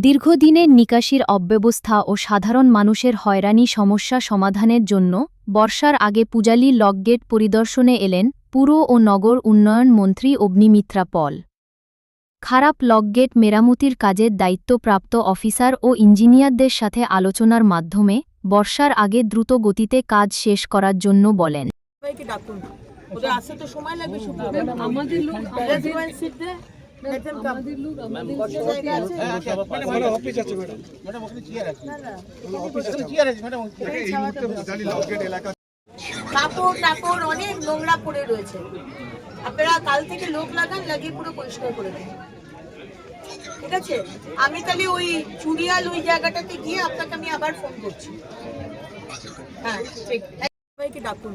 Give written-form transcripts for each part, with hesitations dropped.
দীর্ঘদিনের নিকাশির অব্যবস্থা ও সাধারণ মানুষের হয়রানি সমস্যা সমাধানের জন্য বর্ষার আগে পূজালী লকগেট পরিদর্শনে এলেন পুর ও নগর উন্নয়ন মন্ত্রী অগ্নিমিত্রা পল। খারাপ লকগেট মেরামতির কাজের দায়িত্বপ্রাপ্ত অফিসার ও ইঞ্জিনিয়ারদের সাথে আলোচনার মাধ্যমে বর্ষার আগে দ্রুত গতিতে কাজ শেষ করার জন্য বলেন। কাপড় অনেক নোংরা পড়ে রয়েছে, আপনারা কাল থেকে লোক লাগান, লাগিয়ে পুরো পরিষ্কার করে দেন, ঠিক আছে? আমি তাহলে ওই চুড়িয়াল ওই জায়গাটাতে গিয়ে আপনাকে আমি আবার ফোন করছি। হ্যাঁ ঠিক, সবাইকে ডাকুন,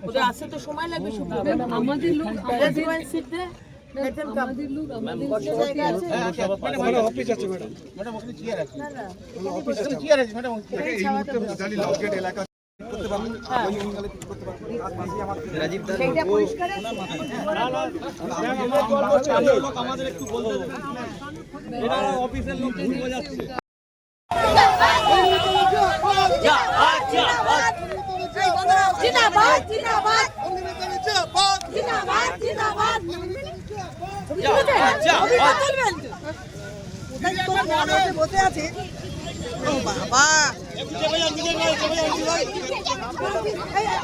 ওদের আসতে তো সময় লাগবে। শুধু আমাদের লোক অফিসের লোক বোঝাচ্ছে। জিন্দাবাদ জিন্দাবাদ জিন্দাবাদ জিন্দাবাদ। বসে আছে বাবা,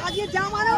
আজকে যা মারো